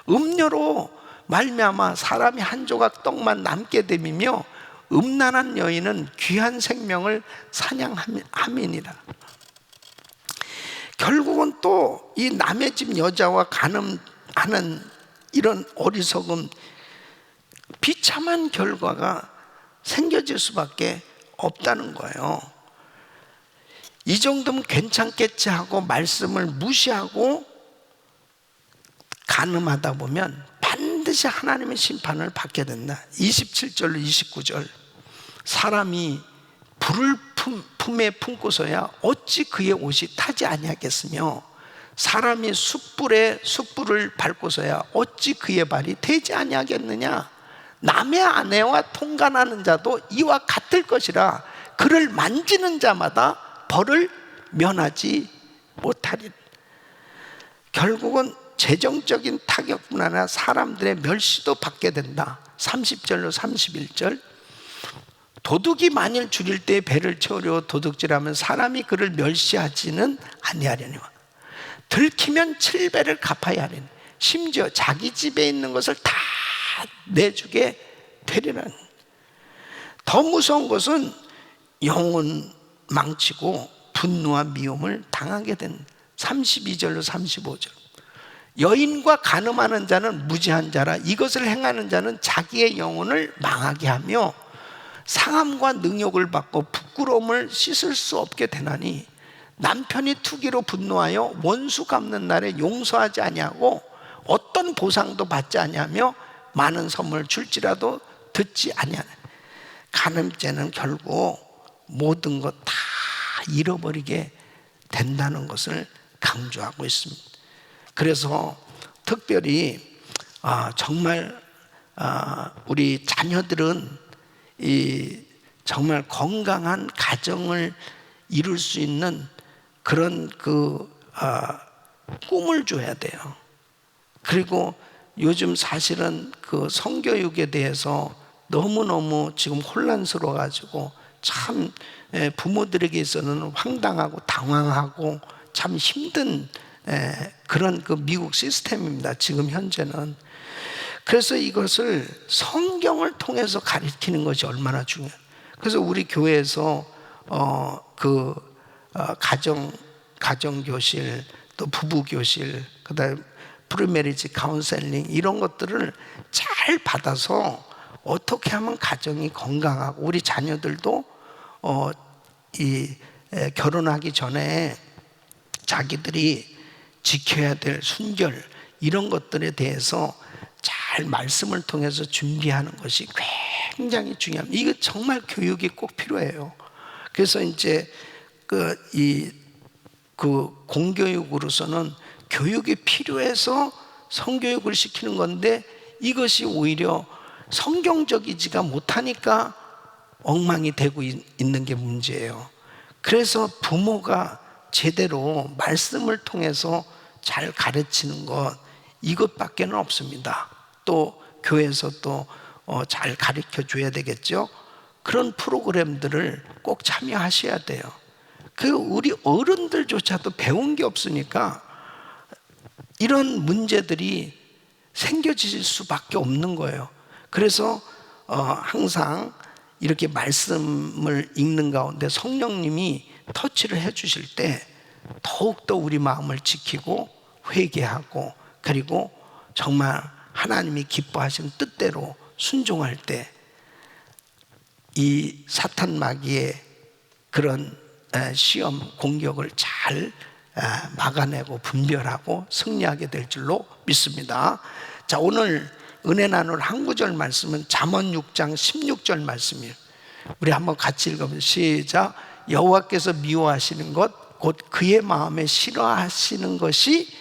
음료로 말미암아 사람이 한 조각 떡만 남게 됨이며 음란한 여인은 귀한 생명을 사냥함이니라. 결국은 또 이 남의 집 여자와 간음하는 이런 어리석음, 비참한 결과가 생겨질 수밖에 없다는 거예요. 이 정도면 괜찮겠지 하고 말씀을 무시하고 간음하다 보면 반드시 하나님의 심판을 받게 된다. 27절로 29절. 사람이 불을 품에 품고서야 어찌 그의 옷이 타지 아니하겠으며 사람이 숯불을 밟고서야 어찌 그의 발이 되지 아니하겠느냐. 남의 아내와 통간하는 자도 이와 같을 것이라. 그를 만지는 자마다 벌을 면하지 못하리라. 결국은 재정적인 타격뿐 아니라 사람들의 멸시도 받게 된다. 30절로 31절. 도둑이 만일 줄일 때 배를 채우려 도둑질하면 사람이 그를 멸시하지는 아니하려니와. 들키면 7배를 갚아야 하는, 심지어 자기 집에 있는 것을 다 내주게 되리라는. 더 무서운 것은 영혼 망치고 분노와 미움을 당하게 된 32절로 35절. 여인과 간음하는 자는 무지한 자라. 이것을 행하는 자는 자기의 영혼을 망하게 하며 상함과 능욕을 받고 부끄러움을 씻을 수 없게 되나니, 남편이 투기로 분노하여 원수 갚는 날에 용서하지 아니하고 어떤 보상도 받지 아니하며 많은 선물을 줄지라도 듣지 아니하는. 간음죄는 결국 모든 것 다 잃어버리게 된다는 것을 강조하고 있습니다. 그래서 특별히 정말 우리 자녀들은 정말 건강한 가정을 이룰 수 있는 그런 꿈을 줘야 돼요. 그리고 요즘 사실은 그 성교육에 대해서 너무너무 지금 혼란스러워가지고 참 부모들에게 있어서는 황당하고 당황하고 참 힘든 그런 그 미국 시스템입니다, 지금 현재는. 그래서 이것을 성경을 통해서 가르치는 것이 얼마나 중요해요. 그래서 우리 교회에서 가정교실, 또 부부교실, 그 다음에 프리메리지 카운셀링, 이런 것들을 잘 받아서 어떻게 하면 가정이 건강하고 우리 자녀들도 결혼하기 전에 자기들이 지켜야 될 순결, 이런 것들에 대해서 잘 말씀을 통해서 준비하는 것이 굉장히 중요합니다. 이거 정말 교육이 꼭 필요해요. 그래서 이제 공교육으로서는 교육이 필요해서 성교육을 시키는 건데, 이것이 오히려 성경적이지가 못하니까 엉망이 되고 있는 게 문제예요. 그래서 부모가 제대로 말씀을 통해서 잘 가르치는 것, 이것밖에는 없습니다. 또 교회에서 또 잘 가르쳐 줘야 되겠죠. 그런 프로그램들을 꼭 참여하셔야 돼요. 우리 어른들조차도 배운 게 없으니까 이런 문제들이 생겨질 수밖에 없는 거예요. 그래서 항상 이렇게 말씀을 읽는 가운데 성령님이 터치를 해 주실 때 더욱더 우리 마음을 지키고 회개하고, 그리고 정말 하나님이 기뻐하시는 뜻대로 순종할 때 이 사탄 마귀의 그런 시험 공격을 잘 막아내고 분별하고 승리하게 될 줄로 믿습니다. 자, 오늘 은혜 나눌 한 구절 말씀은 잠언 6장 16절 말씀이에요. 우리 한번 같이 읽어보세요. 시작. 여호와께서 미워하시는 것 곧 그의 마음에 싫어하시는 것이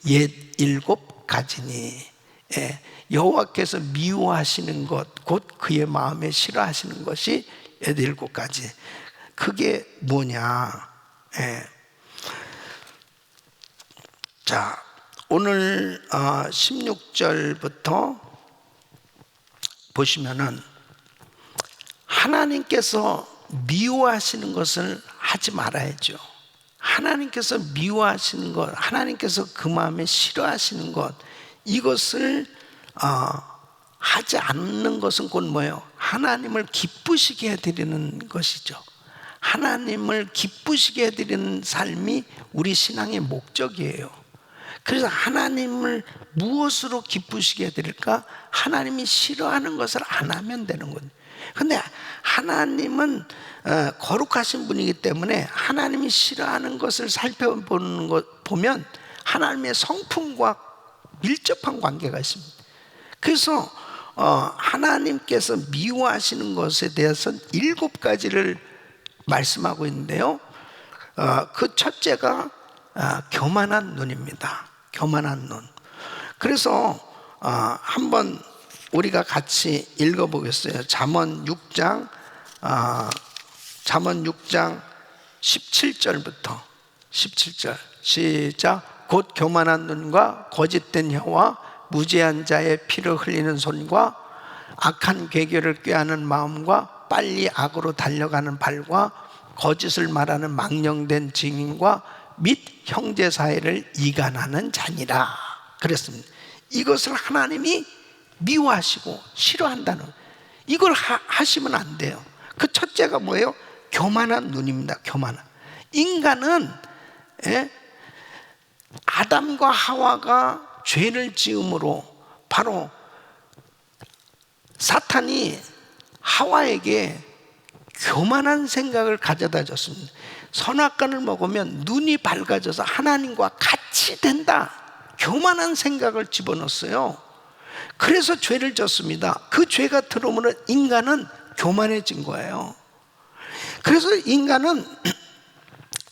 옛 7가지니. 여호와께서 미워하시는 것 곧 그의 마음에 싫어하시는 것이 옛 7가지. 그게 뭐냐? 자, 오늘 16절부터 보시면은 하나님께서 미워하시는 것을 하지 말아야죠. 하나님께서 미워하시는 것, 하나님께서 그 마음에 싫어하시는 것, 이것을 하지 않는 것은 곧 뭐예요? 하나님을 기쁘시게 해드리는 것이죠. 하나님을 기쁘시게 해드리는 삶이 우리 신앙의 목적이에요. 그래서 하나님을 무엇으로 기쁘시게 해드릴까? 하나님이 싫어하는 것을 안 하면 되는 거예요. 근데 하나님은 거룩하신 분이기 때문에 하나님이 싫어하는 것을 살펴보는 것 보면 하나님의 성품과 밀접한 관계가 있습니다. 그래서 하나님께서 미워하시는 것에 대해서는 7가지를 말씀하고 있는데요. 그 첫째가 교만한 눈입니다. 교만한 눈. 그래서 한번 우리가 같이 읽어보겠어요. 잠언 6장 17절부터 17절 시작. 곧 교만한 눈과 거짓된 혀와 무죄한 자의 피를 흘리는 손과 악한 괴결을 꾀하는 마음과 빨리 악으로 달려가는 발과 거짓을 말하는 망령된 증인과 및 형제 사이를 이간하는 자니라 그랬습니다. 이것을 하나님이 미워하시고 싫어한다는, 이걸 하시면 안 돼요. 그 첫째가 뭐예요? 교만한 눈입니다. 교만한. 인간은 아담과 하와가 죄를 지음으로 바로 사탄이 하와에게 교만한 생각을 가져다 줬습니다. 선악과를 먹으면 눈이 밝아져서 하나님과 같이 된다, 교만한 생각을 집어넣었어요. 그래서 죄를 졌습니다. 그 죄가 들어오면 인간은 교만해진 거예요. 그래서 인간은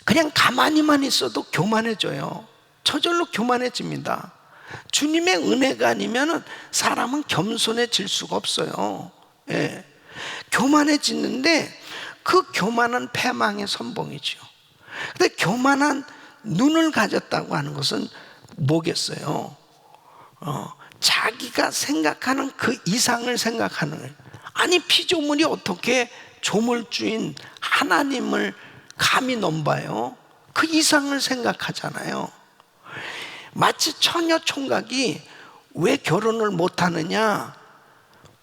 그냥 가만히만 있어도 교만해져요. 저절로 교만해집니다. 주님의 은혜가 아니면 사람은 겸손해질 수가 없어요. 교만해지는데 그 교만은 패망의 선봉이죠. 근데 교만한 눈을 가졌다고 하는 것은 뭐겠어요? 자기가 생각하는 그 이상을 생각하는 거예요. 아니, 피조물이 어떻게 조물주인 하나님을 감히 넘봐요? 그 이상을 생각하잖아요. 마치 처녀 총각이 왜 결혼을 못하느냐?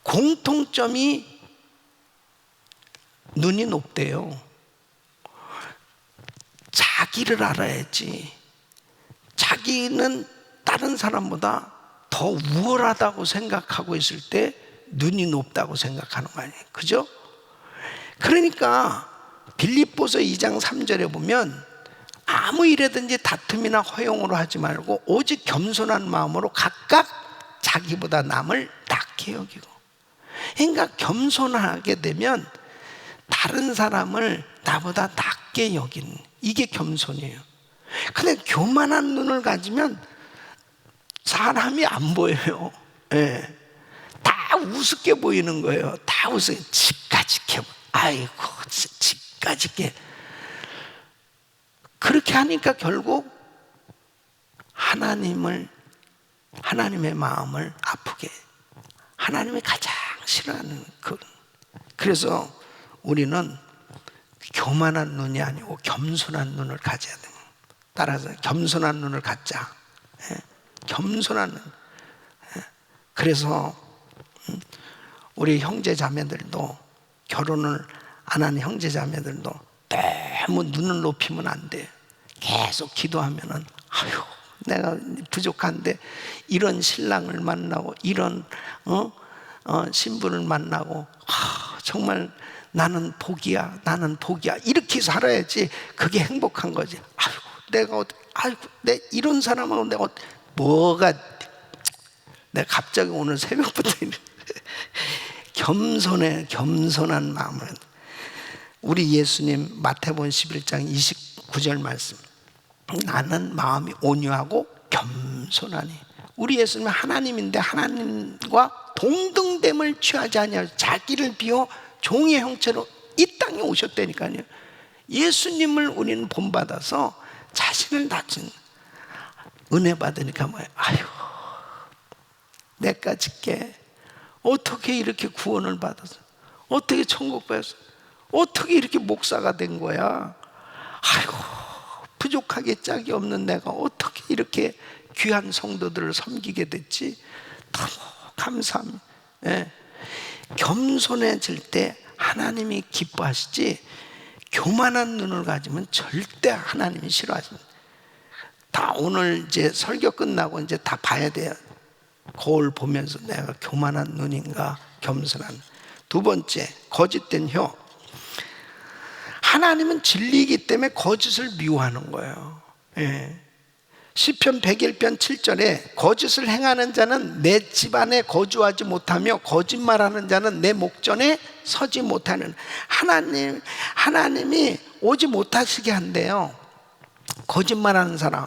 공통점이 눈이 높대요. 자기를 알아야지. 자기는 다른 사람보다 더 우월하다고 생각하고 있을 때 눈이 높다고 생각하는 거 아니에요? 그죠? 그러니까 빌립보서 2장 3절에 보면 아무 일에든지 다툼이나 허용으로 하지 말고 오직 겸손한 마음으로 각각 자기보다 남을 낮게 여기고. 그러니까 겸손하게 되면 다른 사람을 나보다 낮게 여기는, 이게 겸손이에요. 근데 교만한 눈을 가지면 사람이 안 보여요. 다 우습게 보이는 거예요. 다 우습게, 집까짓게. 아이고, 집까짓게. 그렇게 하니까 결국 하나님의 마음을 아프게, 하나님이 가장 싫어하는 그래서 우리는 교만한 눈이 아니고 겸손한 눈을 가져야 돼요. 따라서 겸손한 눈을 갖자. 겸손한 눈. 그래서 우리 형제 자매들도, 결혼을 안 하는 형제 자매들도 너무 눈을 높이면 안 돼. 계속 기도하면은, 아유, 내가 부족한데 이런 신랑을 만나고 이런 신부를 만나고, 정말 나는 복이야, 나는 복이야, 이렇게 살아야지 그게 행복한 거지. 아이고, 내 이런 사람하고 내가 뭐가, 내가 갑자기 오늘 새벽부터 겸손한 마음을. 우리 예수님 마태복음 11장 29절 말씀, 나는 마음이 온유하고 겸손하니. 우리 예수님은 하나님인데 하나님과 동등됨을 취하지 아니하여 자기를 비워 종의 형체로 이 땅에 오셨다니까요. 예수님을 우리는 본받아서 자신을 낮춘, 은혜 받으니까 뭐예요? 아유, 내가 짓게 어떻게 이렇게 구원을 받아서, 어떻게 천국 받았어, 어떻게 이렇게 목사가 된 거야? 아이고, 부족하게 짝이 없는 내가 어떻게 이렇게 귀한 성도들을 섬기게 됐지? 너무 감사합니다. 겸손해질 때 하나님이 기뻐하시지, 교만한 눈을 가지면 절대 하나님이 싫어하십니다. 다 오늘 이제 설교 끝나고 이제 다 봐야 돼요. 거울 보면서 내가 교만한 눈인가 겸손한. 두 번째, 거짓된 혀. 하나님은 진리이기 때문에 거짓을 미워하는 거예요. 시편 101편 7절에 거짓을 행하는 자는 내 집안에 거주하지 못하며 거짓말하는 자는 내 목전에 서지 못하는. 하나님이 오지 못하시게 한대요, 거짓말하는 사람.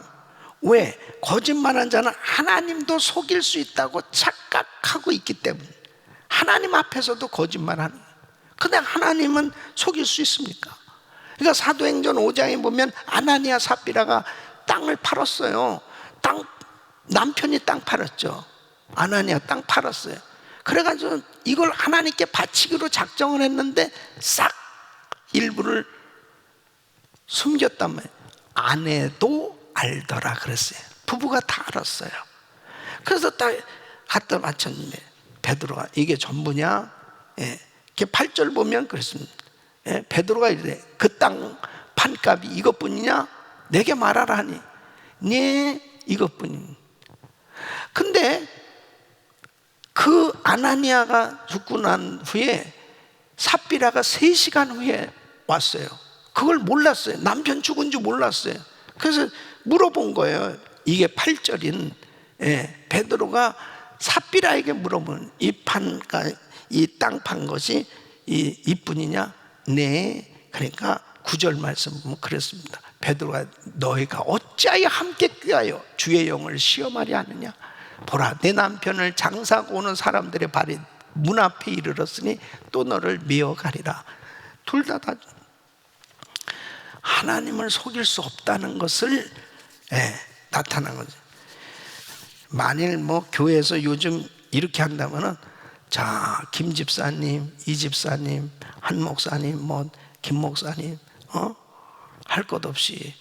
왜? 거짓말하는 자는 하나님도 속일 수 있다고 착각하고 있기 때문에. 하나님 앞에서도 거짓말하는 거예요. 근데 하나님은 속일 수 있습니까? 그러니까 사도행전 5장에 보면 아나니아 삽비라가 땅을 팔았어요. 남편이 땅 팔았죠. 아나니아 땅 팔았어요. 그래가지고 이걸 하나님께 바치기로 작정을 했는데 싹 일부를 숨겼단 말이에요. 아내도 알더라 그랬어요. 부부가 다 알았어요. 그래서 딱 갖다 맞췄는데 베드로가 이게 전부냐? 예. 8절 보면 그랬습니다. 예. 베드로가 이래 그 땅 판값이 이것뿐이냐? 내게 말하라 하니 네 이것뿐이니. 근데 그 아나니아가 죽고 난 후에 삽비라가 3시간 후에 왔어요. 그걸 몰랐어요. 남편 죽은 줄 몰랐어요. 그래서 물어본 거예요. 이게 8절인 베드로가 삽비라에게 물어보는 이 땅 판 것이 이뿐이냐? 네. 그러니까 9절 말씀 보면 그랬습니다. 베드로가 너희가 어찌하여 함께 꾀하여 주의 영을 시험하려 하느냐? 보라 내 남편을 장사하고 오는 사람들의 발이 문 앞에 이르렀으니 또 너를 메어가리라. 둘 다 하나님을 속일 수 없다는 것을 나타난 거죠. 만일 교회에서 요즘 이렇게 한다면은 자, 김 집사님, 이 집사님, 한 목사님, 김 목사님, 할 것 없이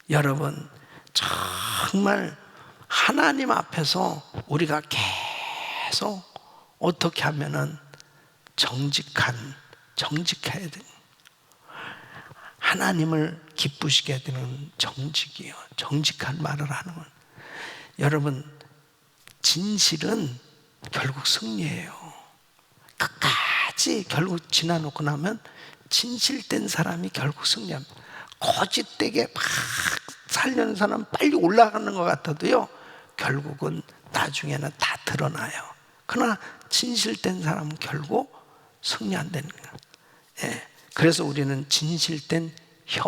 여러분 정말 하나님 앞에서 우리가 계속 어떻게 하면은 정직해야 되는, 하나님을 기쁘시게 되는 정직이에요. 정직한 말을 하는 건 여러분 진실은 결국 승리예요. 끝까지 결국 지나놓고 나면 진실된 사람이 결국 승리합니다. 거짓되게 막 살려는 사람 빨리 올라가는 것 같아도요 결국은 나중에는 다 드러나요. 그러나 진실된 사람은 결국 승리 안 되는 거예요. 그래서 우리는 진실된 혀.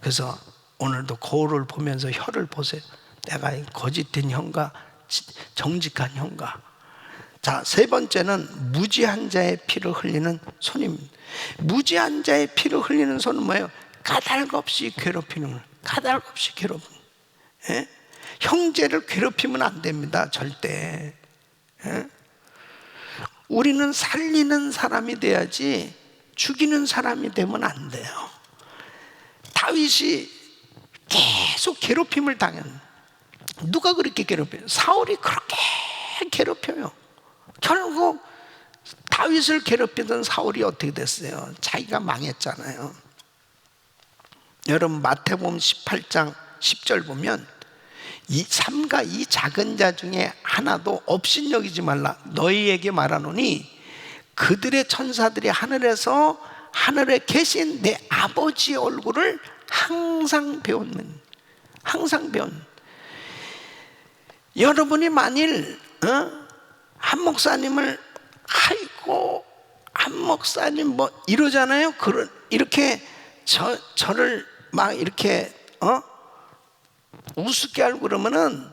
그래서 오늘도 거울을 보면서 혀를 보세요. 내가 거짓된 혀인가 정직한 혀인가. 자, 3번째는 무지한 자의 피를 흘리는 손입니다. 무지한 자의 피를 흘리는 손은 뭐예요? 까닭 없이 괴롭히는 거예요. 까닭 없이 괴롭히는 거예요. 형제를 괴롭히면 안 됩니다. 절대. 우리는 살리는 사람이 돼야지 죽이는 사람이 되면 안 돼요. 다윗이 계속 괴롭힘을 당했는데 누가 그렇게 괴롭혀요? 사울이 그렇게 괴롭혀요. 결국 다윗을 괴롭히던 사울이 어떻게 됐어요? 자기가 망했잖아요. 여러분 마태복음 18장 10절 보면 삼가 이 작은 자 중에 하나도 업신여기지 말라. 너희에게 말하노니 그들의 천사들이 하늘에 계신 내 아버지의 얼굴을 항상 배우는. 여러분이 만일 한 목사님을 아이고 한 목사님 이러잖아요. 이렇게 저를 막 이렇게 우습게 알고 그러면은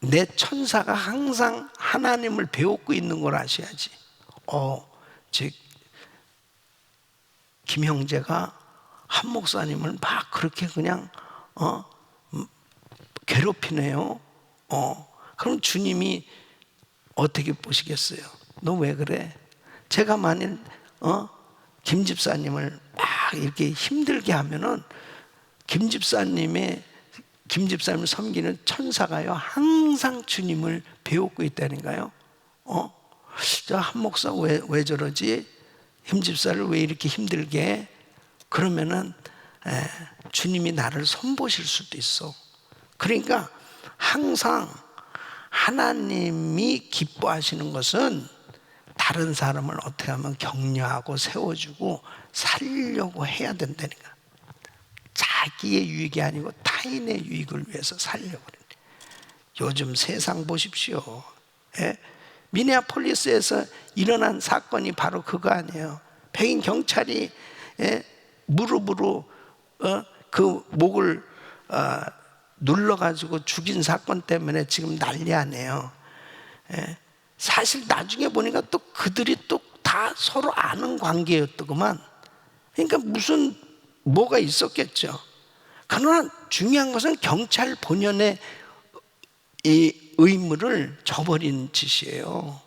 내 천사가 항상 하나님을 배우고 있는 걸 아셔야지. 김 형제가 한 목사님을 막 그렇게 그냥 괴롭히네요. 그럼 주님이 어떻게 보시겠어요? 너 왜 그래? 제가 만일 김 집사님을 막 이렇게 힘들게 하면은 김 집사님을 섬기는 천사가요 항상 주님을 배우고 있다니까요. 저 한 목사 왜 저러지? 김 집사를 왜 이렇게 힘들게 해? 그러면은 주님이 나를 손보실 수도 있어. 그러니까 항상 하나님이 기뻐하시는 것은 다른 사람을 어떻게 하면 격려하고 세워주고 살리려고 해야 된다니까. 자기의 유익이 아니고 타인의 유익을 위해서 살려고 그래요. 요즘 세상 보십시오. 미네아폴리스에서 일어난 사건이 바로 그거 아니에요. 백인 경찰이 무릎으로 그 목을 눌러가지고 죽인 사건 때문에 지금 난리 아니에요. 사실 나중에 보니까 또 그들이 또 다 서로 아는 관계였더구만. 그러니까 뭐가 있었겠죠. 그러나 중요한 것은 경찰 본연의 이 의무를 저버린 짓이에요.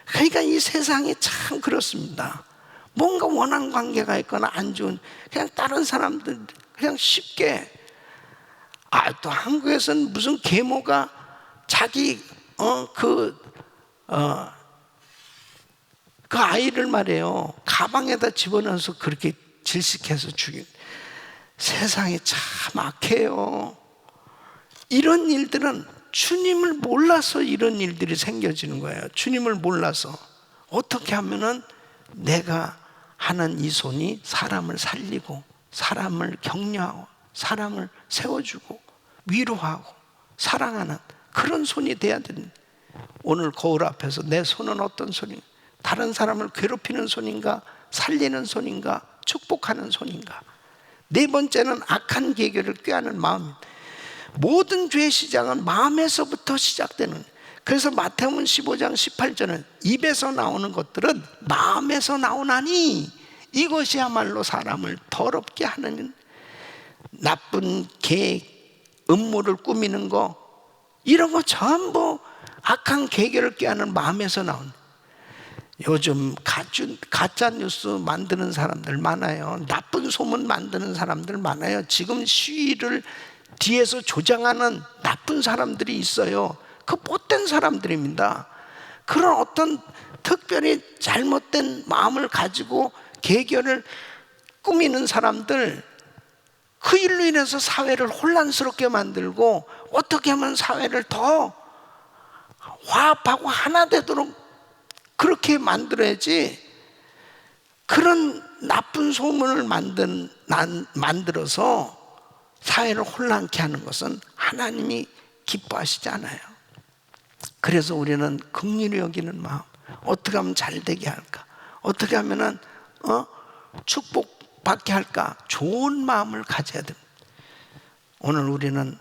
그러니까 이 세상이 참 그렇습니다. 뭔가 원한 관계가 있거나 안 좋은 그냥 다른 사람들 그냥 쉽게. 또 한국에서는 무슨 계모가 자기 그 아이를 말이에요, 가방에다 집어넣어서 그렇게 질식해서 죽인. 세상이 참 악해요. 이런 일들은 주님을 몰라서 이런 일들이 생겨지는 거예요. 주님을 몰라서. 어떻게 하면은 내가 하는 이 손이 사람을 살리고, 사람을 격려하고, 사람을 세워주고, 위로하고, 사랑하는 그런 손이 돼야 되는. 오늘 거울 앞에서 내 손은 어떤 손인가? 다른 사람을 괴롭히는 손인가? 살리는 손인가? 축복하는 손인가? 네 번째는 악한 계교를 꾀하는 마음. 모든 죄의 시작은 마음에서부터 시작되는. 그래서 마태복음 15장 18절은 입에서 나오는 것들은 마음에서 나오나니 이것이야말로 사람을 더럽게 하는. 나쁜 계획, 음모를 꾸미는 거, 이런 거 전부 악한 계교를 꾀하는 마음에서 나오는. 요즘 가짜 뉴스 만드는 사람들 많아요. 나쁜 소문 만드는 사람들 많아요. 지금 시위를 뒤에서 조장하는 나쁜 사람들이 있어요. 그 못된 사람들입니다. 그런 어떤 특별히 잘못된 마음을 가지고 계교를 꾸미는 사람들, 그 일로 인해서 사회를 혼란스럽게 만들고, 어떻게 하면 사회를 더 화합하고 하나 되도록 그렇게 만들어야지. 그런 나쁜 소문을 만들어서 사회를 혼란케 하는 것은 하나님이 기뻐하시지 않아요. 그래서 우리는 긍휼히 여기는 마음, 어떻게 하면 잘 되게 할까, 어떻게 하면은 축복받게 할까, 좋은 마음을 가져야 됩니다. 오늘 우리는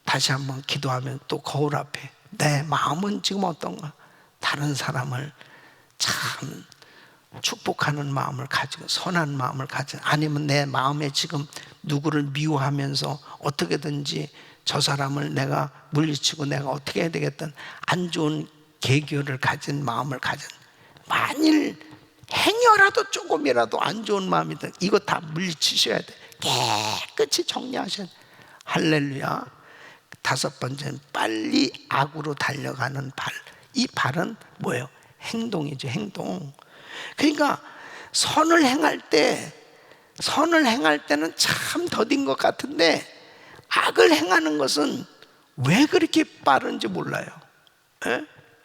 다시 한번 기도하면 또 거울 앞에 내 마음은 지금 어떤가, 다른 사람을 참 축복하는 마음을 가지고, 선한 마음을 가지고, 아니면 내 마음에 지금 누구를 미워하면서 어떻게든지 저 사람을 내가 물리치고 내가 어떻게 해야 되겠다는 안 좋은 계교를 가진 마음을 가진, 만일 행여라도 조금이라도 안 좋은 마음이든 이거 다 물리치셔야 돼. 깨끗이 정리하셔야 돼. 할렐루야. 다섯 번째는 빨리 악으로 달려가는 발. 이 발은 뭐예요? 행동이죠, 행동. 그러니까 선을 행할 때는 참 더딘 것 같은데, 악을 행하는 것은 왜 그렇게 빠른지 몰라요.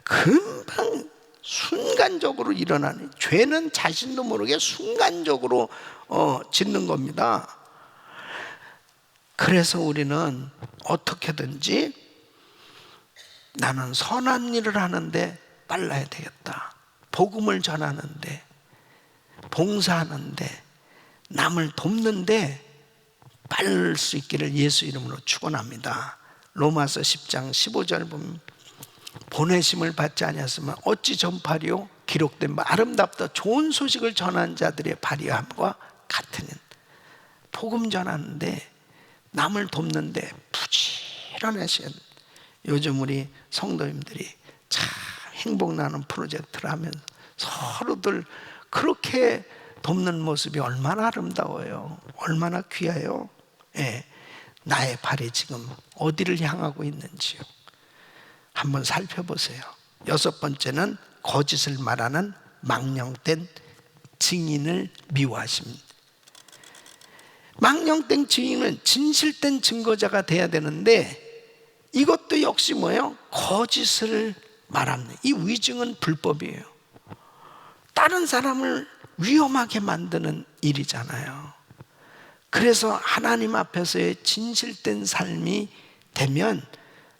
금방 순간적으로 일어나는, 죄는 자신도 모르게 순간적으로 짓는 겁니다. 그래서 우리는 어떻게든지 나는 선한 일을 하는데 빨라야 되겠다, 복음을 전하는데, 봉사하는데, 남을 돕는데 빠를 수 있기를 예수 이름으로 축원합니다. 로마서 10장 15절 보면 보내심을 받지 아니하였으면 어찌 전파리요? 기록된 바 아름답다 좋은 소식을 전한 자들의 발휘함과 같으니. 복음 전하는데, 남을 돕는데 부지런하신. 요즘 우리 성도님들이 참 행복나는 프로젝트를 하면서 서로들 그렇게 돕는 모습이 얼마나 아름다워요. 얼마나 귀해요. 나의 발이 지금 어디를 향하고 있는지요, 한번 살펴보세요. 여섯 번째는 거짓을 말하는 망령된 증인을 미워하십니다. 망령된 증인은 진실된 증거자가 돼야 되는데, 이것도 역시 뭐예요? 거짓을 말합니다. 이 위증은 불법이에요. 다른 사람을 위험하게 만드는 일이잖아요. 그래서 하나님 앞에서의 진실된 삶이 되면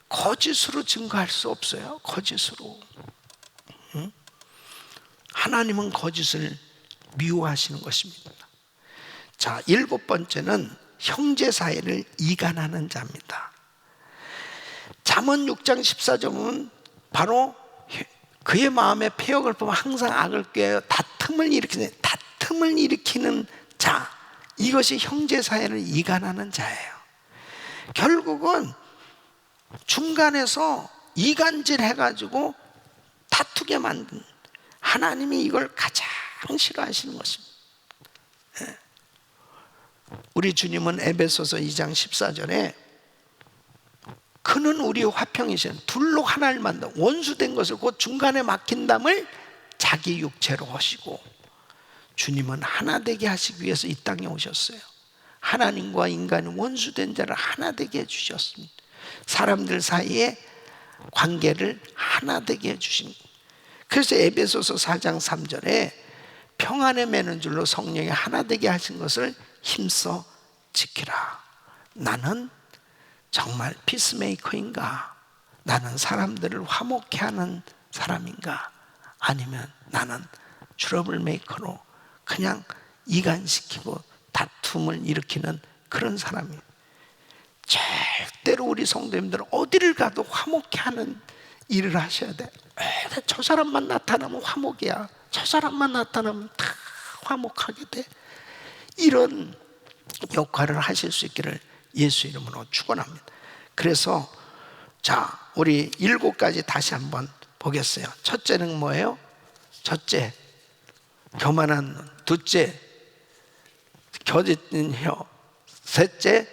거짓으로 증거할 수 없어요. 거짓으로. 하나님은 거짓을 미워하시는 것입니다. 자, 일곱 번째는 형제 사이를 이간하는 자입니다. 잠언 6장 14절은 바로 그의 마음에 패역을 보면 항상 악을 꾀하여 다툼을 일으키는 자, 이것이 형제 사이를 이간하는 자예요. 결국은 중간에서 이간질 해가지고 다투게 만든, 하나님이 이걸 가장 싫어하시는 것입니다. 우리 주님은 에베소서 2장 14절에 그는 우리의 화평이신 둘로 하나를 만든 원수된 것을 곧 중간에 막힌 담을 자기 육체로 하시고, 주님은 하나 되게 하시기 위해서 이 땅에 오셨어요. 하나님과 인간이 원수된 자를 하나 되게 해주셨습니다. 사람들 사이에 관계를 하나 되게 해주신. 그래서 에베소서 4장 3절에 평안에 매는 줄로 성령이 하나 되게 하신 것을 힘써 지키라. 나는 정말 피스메이커인가? 나는 사람들을 화목케 하는 사람인가? 아니면 나는 트러블 메이커로 그냥 이간시키고 다툼을 일으키는 그런 사람이에요. 절대로 우리 성도님들은 어디를 가도 화목케 하는 일을 하셔야 돼. 저 사람만 나타나면 화목이야. 저 사람만 나타나면 다 화목하게 돼. 이런 역할을 하실 수 있기를 예수 이름으로 축원합니다. 그래서 자, 우리 7가지 다시 한번 보겠어요. 첫째는 뭐예요? 첫째, 교만한 눈. 둘째, 겨짓는 혀. 셋째,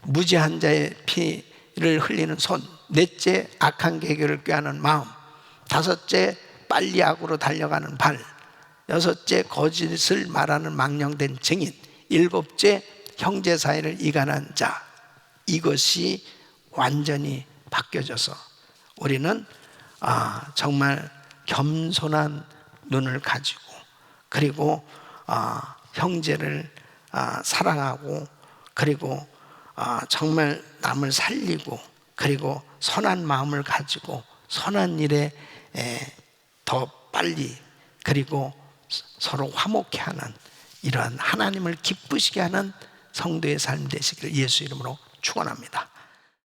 무지한 자의 피를 흘리는 손. 넷째, 악한 계교를 꾀하는 마음. 다섯째, 빨리 악으로 달려가는 발. 여섯째, 거짓을 말하는 망령된 증인. 일곱째, 형제 사이를 이간한 자. 이것이 완전히 바뀌어져서 우리는 정말 겸손한 눈을 가지고, 그리고 형제를 사랑하고, 그리고 정말 남을 살리고, 그리고 선한 마음을 가지고 선한 일에 더 빨리, 그리고 서로 화목케 하는 이러한 하나님을 기쁘시게 하는 성도의 삶 되시기를 예수 이름으로 축원합니다.